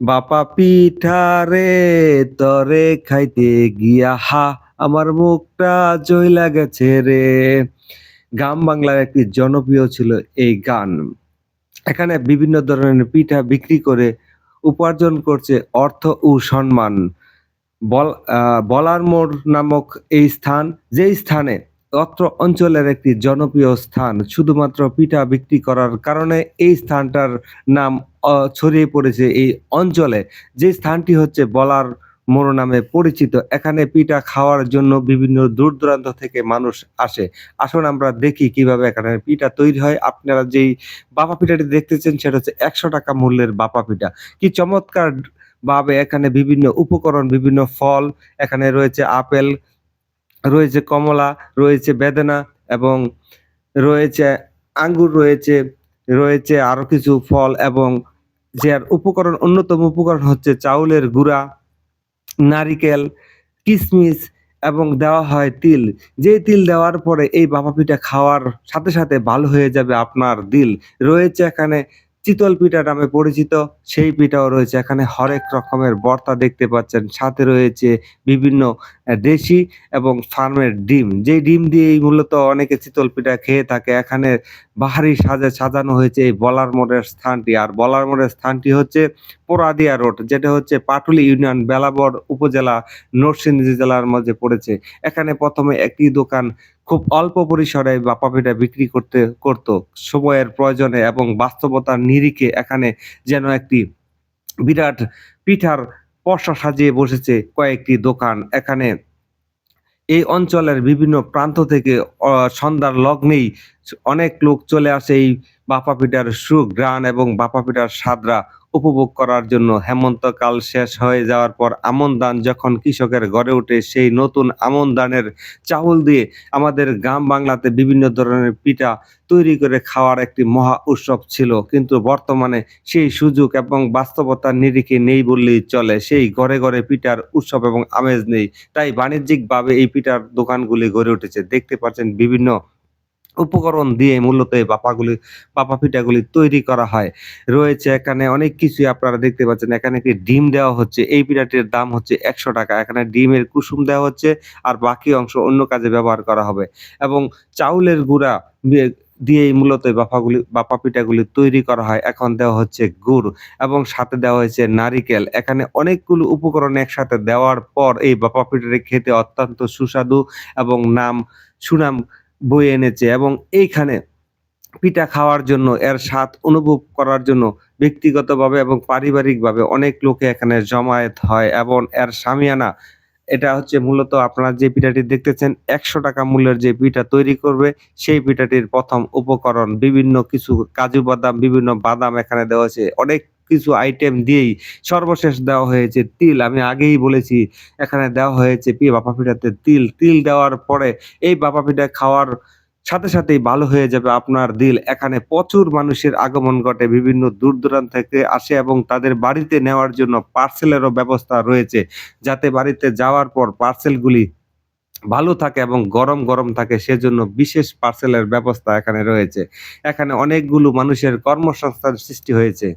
বাপা পিঠা রে তরে খাইতে গিয়া আমার মুখটা জইলা গেছে রে। গ্রাম বাংলার একটি জনপ্রিয় ছিল এই গান। এখানে বিভিন্ন ধরনের পিঠা বিক্রি করে উপার্জন করছে অর্থ ও সম্মান। বল আ বলার মোড় নামক এই স্থান, যেই স্থানে অত্র অঞ্চলের একটি জনপ্রিয় স্থান। শুধুমাত্র পিঠা বিক্রি করার কারণে এই স্থানটার নাম ছড়িয়ে পড়েছে এই অঞ্চলে। যে স্থানটি হচ্ছে বলার মোড় নামে পরিচিত। এখানে পিঠা খাওয়ার জন্য বিভিন্ন দূর-দূরান্ত থেকে মানুষ আসে। আসুন আমরা দেখি কিভাবে এখানে পিঠা তৈরি হয়। আপনারা যেই ভাপা পিঠাটি দেখতেছেন সেটা হচ্ছে ৳১০০ মূল্যের ভাপা পিঠা। কি চমৎকার ভাবে এখানে বিভিন্ন উপকরণ, বিভিন্ন ফল, এখানে রয়েছে আপেল, রয়েছে কমলা, রয়েছে বেদেনা এবং রয়েছে আঙ্গুর রয়েছে, রয়েছে আরো কিছু ফল এবং যার উপকরণ অন্যতম উপকরণ হচ্ছে চাউলের গুঁড়া, নারিকেল, কিসমিস এবং দেওয়া হয় তিল। যেই তিল দেওয়ার পরে এই ভাপা পিঠা খাওয়ার সাথে, সাথে ভালো হয়ে যাবে আপনার দিল। রয়েছে এখানে চিতল পিঠা নামে পরিচিত, সেই পিঠাও রয়েছে। এখানে হরেক রকমের ভর্তা দেখতে পাচ্ছেন। সাথে রয়েছে বিভিন্ন দেশি এবং ফার্মের ডিম। যেই ডিম দিয়েই মূলত অনেকে চিতল পিঠা খেয়ে থাকে। এখানে বাহারি সাজে সাজানো হয়েছে এই বলার মোড়ের স্থানটি। আর বলার মোড়ের স্থানটি হচ্ছে পোড়াদিয়া রোড, যেটা হচ্ছে পাটুলি ইউনিয়ন বেলাবর উপজেলা নরসিংদী জেলার মাঝে পড়েছে। এখানে ১ম এ একটি দোকান খুব অল্প পরিসরে ভাপা পিঠা বিক্রি করত। সময়ের প্রয়োজনে এবং বাস্তবতার নিরিখে এখানে যেন একটি বিরাট পিঠার পসরা সাজিয়ে বসেছে কয়েকটি দোকান। এখানে এই অঞ্চলের বিভিন্ন প্রান্ত থেকে সন্ধ্যার লগ্নেই অনেক লোক চলে আসে এই ভাপা পিঠার সুঘ্রাণ এবং ভাপা পিঠার স্বাদরা উপভোগ করার জন্য। হেমন্তকাল শেষ হয়ে যাওয়ার পর আমন ধান যখন কৃষকের ঘরে ওঠে, সেই নতুন আমন ধানের চাউল দিয়ে আমাদের গ্রাম বাংলাতে বিভিন্ন ধরনের পিঠা তৈরি করে খাওয়ার একটি মহা উৎসব ছিল। কিন্তু বর্তমানে সেই সুযোগ এবং বাস্তবতার নিরিখে নেই বললেই চলে। সেই ঘরে, ঘরে পিঠার উৎসব এবং আমেজ নেই। তাই বাণিজ্যিকভাবে এই পিঠার দোকানগুলি গড়ে উঠেছে। দেখতে পাচ্ছেন বিভিন্ন উপকরণ দিয়ে মূলত এই ভাপা পিঠাগুলি তৈরি করা হয়। রয়েছে এখানে অনেক কিছুই আপনারা দেখতে পাচ্ছেন। এখানে একটি ডিম দেওয়া হচ্ছে। এই পিঠাটির দাম হচ্ছে ৳১০০। এখানে ডিমের কুসুম দেওয়া হচ্ছে আর বাকি অংশ অন্য কাজে ব্যবহার করা হবে। এবং চাউলের গুঁড়া দিয়ে দিয়েই মূলত এই ভাপা পিঠাগুলি তৈরি করা হয়। এখন দেওয়া হচ্ছে গুড় এবং সাথে দেওয়া হয়েছে নারিকেল। এখানে অনেকগুলো উপকরণ একসাথে দেওয়ার পর এই ভাপা পিঠাটি খেতে অত্যন্ত সুস্বাদু এবং সুনাম বয়ে এনেছে এবং এইখানে পিঠা খাওয়ার জন্য, এর স্বাদ অনুভব করার জন্য ব্যক্তিগতভাবে এবং পারিবারিকভাবে অনেক লোকে এখানে জমায়েত হয় এবং এর শামিয়ানা, এটা হচ্ছে মূলত আপনারা যে পিঠাটি দেখতেছেন ৳১০০ মূল্যের যে পিঠা তৈরি করবে, সেই পিঠাটির ১ম উপকরণ বিভিন্ন কিছু কাজু বাদাম, বিভিন্ন বাদাম এখানে দেওয়া হয়েছে। অনেক কিছু আইটেম দিয়েই সর্বশেষ দেওয়া হয়েছে তিল। আমি আগেই বলেছি এখানে দেওয়া হয়েছে ভাপা পিঠাতে তিল। তিল দেওয়ার পরে এই ভাপা পিঠা খাওয়ার সাথে সাথেই ভালো হয়ে যাবে আপনার দিল। এখানে প্রচুর মানুষের আগমন ঘটে। বিভিন্ন দূর-দূরান্ত থেকে আসে এবং তাদের বাড়িতে নেওয়ার জন্য পার্সেলেরও ব্যবস্থা রয়েছে। যাতে বাড়িতে যাওয়ার পর পার্সেলগুলি ভালো থাকে এবং গরম, গরম থাকে, সেজন্য বিশেষ পার্সেলের ব্যবস্থা এখানে রয়েছে। এখানে অনেকগুলো মানুষের কর্মসংস্থান সৃষ্টি হয়েছে।